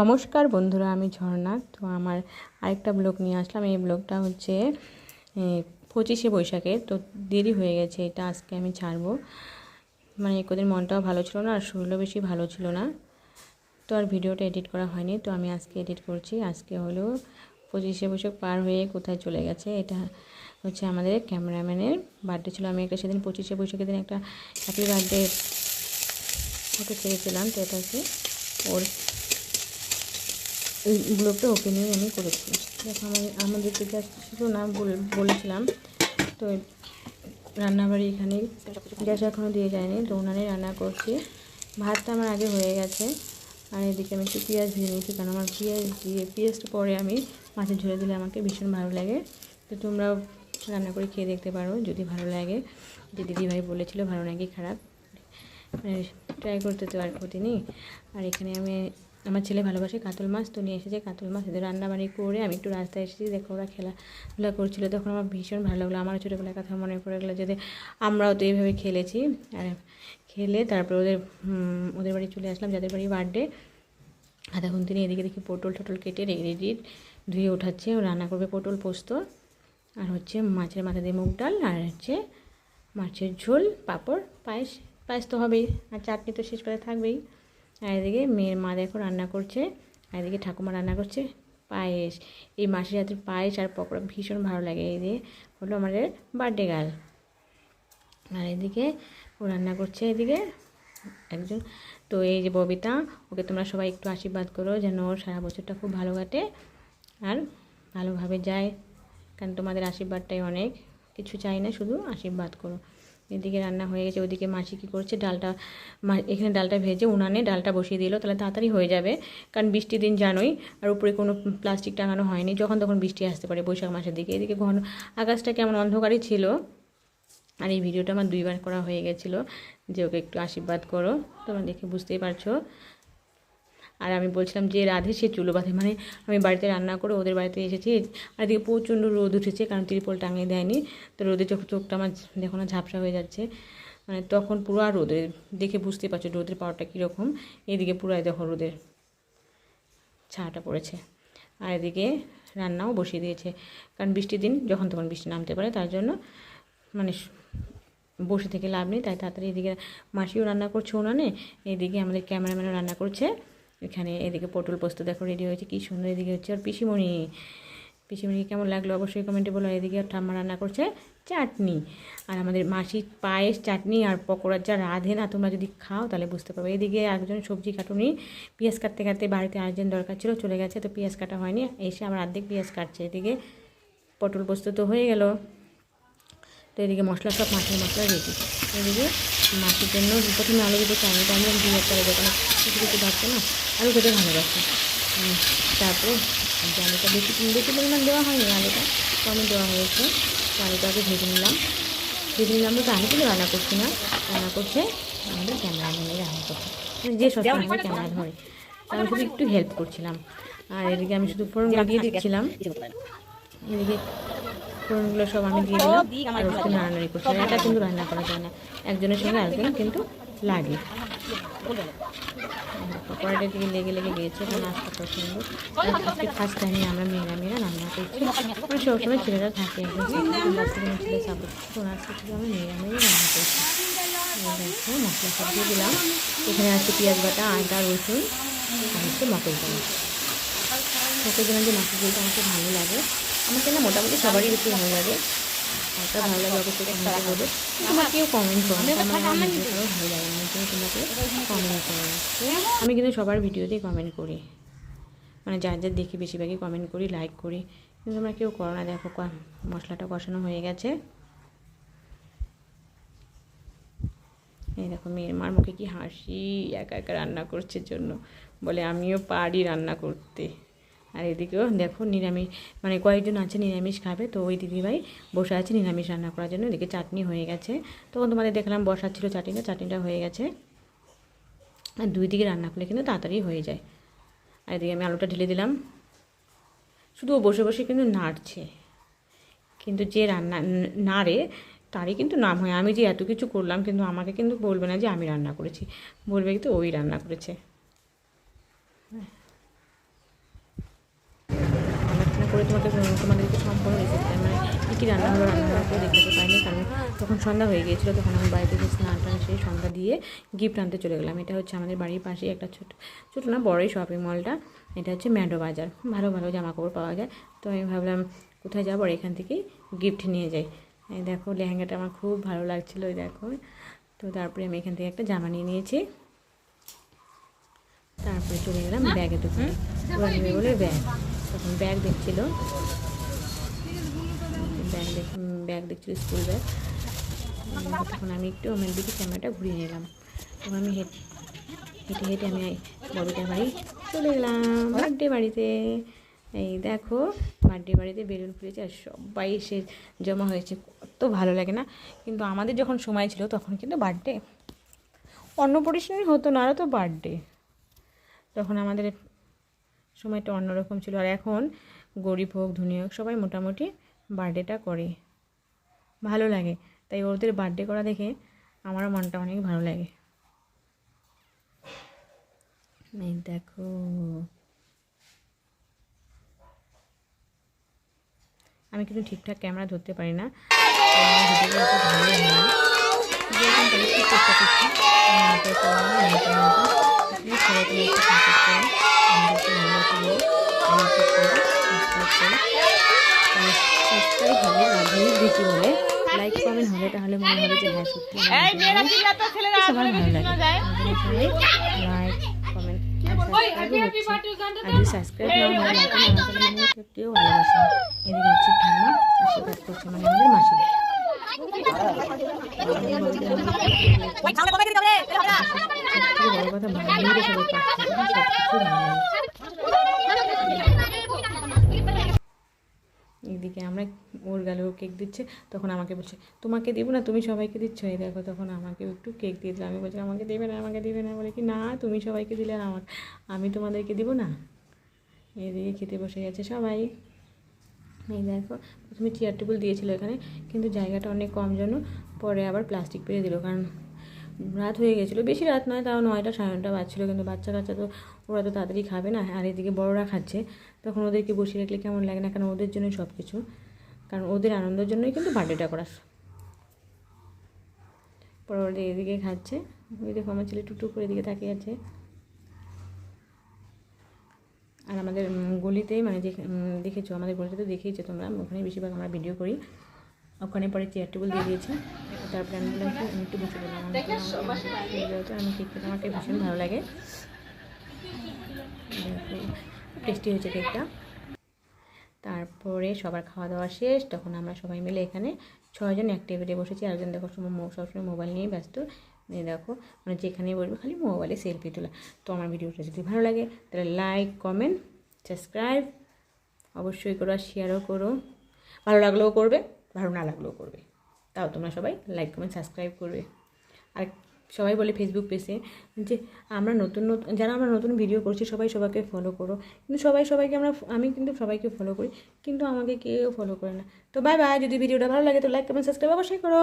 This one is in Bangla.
নমস্কার বন্ধুরা, আমি ঝর্ণা। তো আমার আরেকটা ব্লগ নিয়ে আসলাম। এই ব্লগটা হচ্ছে 25শে বৈশাখের। তো দেরি হয়ে গেছে, এটা আজকে আমি ছাড়বো। মানে একদিন মনটাও ভালো ছিল না, আর শরীরও বেশি ভালো ছিল না, তো আর ভিডিওটা এডিট করা হয়নি। তো আমি আজকে এডিট করছি। আজকে হলো 25শে বৈশাখ পার হয়ে কোথায় চলে গেছে। এটা হচ্ছে আমাদের ক্যামেরাম্যানের বার্থডে ছিল। আমি একটা সেদিন 25শে বৈশাখের দিন একটা হ্যাপি বার্থডে ফটো ছেড়েছিলাম। তো এটা হচ্ছে ওর ব্লগটা ওকে নিয়ে আমি করেছি। দেখো আমাদের তো গ্যাস ছিল না, বলেছিলাম। তো রান্নাবাড়ি এখানে গ্যাস এখনও দিয়ে যায়নি, তো উনানে রান্না করছি। ভাতটা আমার আগে হয়ে গেছে, আর এদিকে আমি একটু পেঁয়াজ ভেজে নিয়েছি, কারণ আমার পেঁয়াজটা পরে আমি মাছের ঝোলে দিলে আমাকে ভীষণ ভালো লাগে। তো তোমরাও রান্না করে খেয়ে দেখতে পারো যদি ভালো লাগে। যে দিদিভাই বলেছিল ভালো নাকি খারাপ, ট্রাই করতে তো আর ক্ষতি নেই। আর এখানে আমার ছেলে ভালোবাসে কাতল মাছ, তো নিয়ে এসেছে কাতল মাছ। এদের রান্নাবাড়ি করে আমি একটু রাস্তায় এসেছি, দেখো ওরা খেলাধুলা করছিলো, তখন আমার ভীষণ ভালো লাগলো। আমার ছোটোবেলার কথা মনে পড়ে গেলো, যদি আমরাও তো এইভাবে খেলেছি। আর খেলে তারপর ওদের বাড়ি চলে আসলাম, যাদের বাড়ি বার্থডে। আধা ঘন্টা নিয়ে এদিকে দেখি পটল কেটে রেডি ধুয়ে ওঠাচ্ছে। ও রান্না করবে পটল পোস্ত, আর হচ্ছে মাছের মাথা দিয়ে মুগ ডাল, আর হচ্ছে মাছের ঝোল, পাঁপড়, পায়েস তো হবেই, আর চাটনি তো শেষবেলা থাকবেই। আর এদিকে মেয়ের মা দেখো রান্না করছে, আর এদিকে ঠাকুমা রান্না করছে পায়েস। এই মাসের জাতের পায়েস আর পকোড়া ভীষণ ভালো লাগে। এই দিয়ে হলো আমাদের বার্থডে গার্ল। আর এদিকে ও রান্না করছে এদিকে একজন। তো এই যে ববিতা, ওকে তোমরা সবাই একটু আশীর্বাদ করো যেন ওর সারা বছরটা খুব ভালো কাটে আর ভালোভাবে যায়, কারণ তোমাদের আশীর্বাদটাই অনেক। কিছু চাই না, শুধু আশীর্বাদ করো। এদিকে রান্না হয়ে গেছে। ওদিকে মাসি কী করছে, এখানে ডালটা ভেজে উনানে ডালটা বসিয়ে দিল, তাহলে তাড়াতাড়ি হয়ে যাবে। কারণ বৃষ্টির দিন জানোই, আর উপরে কোনো প্লাস্টিক টাঙানো হয়নি, যখন তখন বৃষ্টি আসতে পারে বৈশাখ মাসের দিকে। এদিকে ঘন আকাশটা কেমন অন্ধকারই ছিল। আর এই ভিডিওটা আমার 2বার করা হয়ে গেছিলো, যে ওকে একটু আশীর্বাদ করো, তোমরা দেখে বুঝতেই পারছো। আর আমি বলছিলাম যে রাধে সে চুলো বাঁধে, মানে আমি বাড়িতে রান্না করে ওদের বাড়িতে এসেছি। আর এদিকে প্রচণ্ড রোদ উঠেছে, কারণ ত্রিপল টাঙিয়ে দেয়নি। তো রোদে চোখটা আমার দেখো না ঝাপসা হয়ে যাচ্ছে, মানে তখন পুরো আর রোদে দেখে বুঝতে পারছো রোদের পাওয়ারটা কীরকম। এদিকে পুরো দেখো রোদের ছায়াটা পড়েছে। আর এদিকে রান্নাও বসিয়ে দিয়েছে, কারণ বৃষ্টির দিন যখন তখন বৃষ্টি নামতে পারে, তার জন্য মানে বসে থেকে লাভ নেই, তাই তাড়াতাড়ি এদিকে মাসিও রান্না করছে উনানে, এদিকে আমাদের ক্যামেরাম্যানও রান্না করছে এখানে। এদিকে পটল পোস্ত দেখো রেডি হয়েছে, কী সুন্দর। এদিকে হচ্ছে আর পিসিমণি কেমন লাগলো অবশ্যই কমেন্টে বলো। এদিকে ঠাম্মা রান্না করছে চাটনি, আর আমাদের মাসি পায়েস, চাটনি আর পকোড়ার যা রাঁধে না, তোমরা যদি খাও তাহলে বুঝতে পারবে। এদিকে একজন সবজি কাটুনি, পেঁয়াজ কাটতে বাড়িতে আর্জেন্ট দরকার ছিল, চলে গেছে, তো পেঁয়াজ কাটা হয়নি, এসে আমার অর্ধেক পেঁয়াজ কাটছে। এদিকে পটল পোস্ত তো হয়ে গেল। তো এদিকে মশলা সব মাছের মশলা রেডি। এদিকে মাছের জন্য প্রথমে আলু দিতে চাইনি, তো আমি 2 দোকানে কিছু ভাবছে না, আলু খেতে ভালোবাসে। তারপরে আলুটা বেশি পরিমাণ দেওয়া হয়নি, আলুটা কম দেওয়া হয়েছে। তো আলুটা আগে ভেজে নিলাম তো আমি কিন্তু রান্না করছি না, রান্না করছে আমাদের ক্যামেরাম্যানে রান্না করছে, মানে যে সব সময় ক্যামেরা ধরে, আমি শুধু একটু হেল্প করছিলাম। আর এদিকে আমি শুধু ফোড়ন দিয়ে দিচ্ছিলাম। এদিকে ফোড়নগুলো সব আমি দিয়ে দিলাম, আর ওষুধ নাড়ানাড়ি করছি। এটা কিন্তু রান্না করা যায় না, একজনের সঙ্গে আরেকজন কিন্তু লাগে। পকোড়াটার দিকে লেগে গিয়েছে, কারণ আজটা সুন্দর। আজকে ফার্স্ট টাইমে আমরা মেয়েরা রান্না করছি, মানে সবসময় ছেলেরা থাকে, একজন ছেলে সাপোর্ট করছে, আজকে থেকে আমরা মেয়েরা রান্না করছি। দেখো মশলা সব দিয়ে দিলাম। এখানে আছে পেঁয়াজ বাটা, আদা, রসুন, আর হচ্ছে মটর ডাল। মটর ডাল যে মাছের ঝোলটা আমাকে ভালো লাগে, আমাকে না মোটামুটি সবারই বেশি ভালো লাগে। একটা ভালো লাগে অবশ্যই কমেন্টে বলবে, তোমরা কেউ কমেন্ট করো, আমার ভিডিওটাও ভালো লাগে না, জন্য তোমাকে কমেন্ট করো। আমি কিন্তু সবার ভিডিওতেই কমেন্ট করি, মানে যার দেখি বেশিরভাগই কমেন্ট করি, লাইক করি, কিন্তু তোমরা কেউ করো না। দেখো মশলাটা কষানো হয়ে গেছে। এই দেখো মেয়ের মার মুখে কি হাসি, একা একা রান্না করছে জন্য, বলে আমিও পারি রান্না করতে। আর এদিকেও দেখো নিরামিষ, মানে কয়েকজন আছে নিরামিষ খাবে, তো ওই দিদিভাই বসে আছে নিরামিষ রান্না করার জন্য। এদিকে চাটনি হয়ে গেছে, তখন তোমাদের দেখলাম বসাচ্ছিল চাটনিটা হয়ে গেছে। আর 2 দিকে রান্না করলে কিন্তু তাড়াতাড়ি হয়ে যায়। আর এদিকে আমি আলুটা ঢেলে দিলাম, শুধু ও বসে বসে কিন্তু নাড়ছে, কিন্তু যে রান্না নাড়ে তারই কিন্তু নাম হয়। আমি যে এত কিছু করলাম, কিন্তু আমাকে কিন্তু বলবে না যে আমি রান্না করেছি, বলবে কিন্তু ওই রান্না করেছে। করে তোমাদেরকে সম্পূর্ণ রেসিপিটা মানে কী রান্না হলো রান্নাঘর দেখতে পাইনি, কারণ তখন সন্ধ্যা হয়ে গিয়েছিলো। তখন আমি বাড়িতে যে স্নান টান সেই সন্ধ্যা দিয়ে গিফট আনতে চলে গেলাম। এটা হচ্ছে আমাদের বাড়ির পাশেই একটা ছোটো না বড়ই শপিং মলটা। এটা হচ্ছে ম্যাডো বাজার, ভালো ভালো জামাকাপড় পাওয়া যায়। তো আমি ভাবলাম কোথায় যাবো, আর এখান থেকেই গিফট নিয়ে যাই। এই দেখো লেহেঙ্গাটা আমার খুব ভালো লাগছিলো, এই দেখো। তো তারপরে আমি এখান থেকে একটা জামা নিয়ে নিয়েছি। তারপরে চলে গেলাম ব্যাগে দোকানে, ওরা নেবে বলে ব্যাগ। তখন ব্যাগ দেখছিল, ব্যাগ দেখছিল স্কুল ব্যাগ। তখন আমি একটু আমার দিকে ক্যামেরাটা ঘুরিয়ে নিলাম। তখন আমি হেঁটে হেঁটে আমি ববিতার বাড়ি চলে গেলাম, বার্থডে বাড়িতে। এই দেখো বার্থডে বাড়িতে বেলুন ফুলেছে আর সবাই এসে জমা হয়েছে, কত ভালো লাগে না? কিন্তু আমাদের যখন সময় ছিল তখন কিন্তু বার্থডে অন্য পরিসরে হতো না, আরও তো বার্থডে তখন আমাদের সময়টা অন্যরকম ছিল। আর এখন গরিব হোক ধনী হোক সবাই মোটামুটি বার্থডেটা করে, ভালো লাগে। তাই ওদের বার্থডে করা দেখে আমারও মনটা অনেক ভালো লাগে। এই দেখো আমি কিন্তু ঠিকঠাক ক্যামেরা ধরতে পারি না, বেশি বলে লাইক কমেন্ট হলে তাহলে মনে হবে যে হ্যাঁ সত্যি সবার ভালো লাগে। লাইক কমেন্ট আর সাবস্ক্রাইব না হলে কেউ ভালোবাসে। এদিকে হচ্ছে ঠাম্মা আশীর্বাদ করছে, মানে আমাদের মাসি। বড় কথা বাঙালিরা সবাই পাচ্ছে, সব কিছু ভালো লাগে। এদিকে আমরা ওর গেলেও কেক দিচ্ছে, তখন আমাকে বলছে তোমাকে দেবো না, তুমি সবাইকে দিচ্ছ। এই দেখো তখন আমাকে একটু কেক দিয়ে দিল। আমি বলছি আমাকে দেবে না, আমাকে দেবে না, বলে কি না তুমি সবাইকে দিলে আর আমি তোমাদেরকে দেবো না। এদিকে খেতে বসে গেছে সবাই। এই দেখো প্রথমে চেয়ার টেবিল দিয়েছিল এখানে, কিন্তু জায়গাটা অনেক কম জন্য পরে আবার প্লাস্টিক পেরে দিল, কারণ রাত হয়ে গেছিলো, বেশি রাত নয়, তাও 9টা 9:30 বাজছিলো। কিন্তু বাচ্চা কাচ্চা তো ওরা তো তাড়াতাড়ি খাবে না, আর এদিকে বড়রা খাচ্ছে, তখন ওদেরকে বসিয়ে রাখলে কেমন লাগে না? কারণ ওদের জন্যই সব কিছু, কারণ ওদের আনন্দের জন্যই কিন্তু বার্থডেটা করা। পরে ওদের এদিকে খাচ্ছে, ওই দেখো আমার ছেলে টুকটুক করে এদিকে তাকিয়ে আছে। আর আমাদের গলিতেই মানে যে দেখেছো আমাদের গলিতে তো দেখেইছো তোমরা, ওখানে বেশিরভাগ আমরা ভিডিও করি। ওখানে পরে চেয়ার টেবিল দিয়ে দিয়েছে। তারপরে আমি বললাম কি আমি একটু বসে বললাম, আমি কেক খেতে আমাকে ভীষণ ভালো লাগে, টেস্টি হয়েছে কেকটা। তারপরে সবার খাওয়া দাওয়া শেষ, তখন আমরা সবাই মিলে এখানে 6 জন এক টেবিলে বসেছি। একজন দেখো সবসময় মোবাইল নিয়ে ব্যস্ত। দেখো মানে যেখানেই বলবো খালি মোবাইলে সেলফি তোলা। তো আমার ভিডিওটা যদি ভালো লাগে তাহলে লাইক কমেন্ট সাবস্ক্রাইব অবশ্যই করো, আর শেয়ারও করো। ভালো লাগলেও করবে, ভালো না লাগলেও করবে, তাও তোমরা সবাই লাইক কমেন্ট সাবস্ক্রাইব করবে। আর সবাই বলে ফেসবুক পেজে যে আমরা যারা আমরা নতুন ভিডিও করছি সবাই সবাইকে ফলো করো, কিন্তু সবাইকে আমি কিন্তু সবাইকে ফলো করি, কিন্তু আমাকে কেউ ফলো করে না। তো বাই বাই, যদি ভিডিওটা ভালো লাগে তো লাইক কমেন্ট সাবস্ক্রাইব অবশ্যই করো।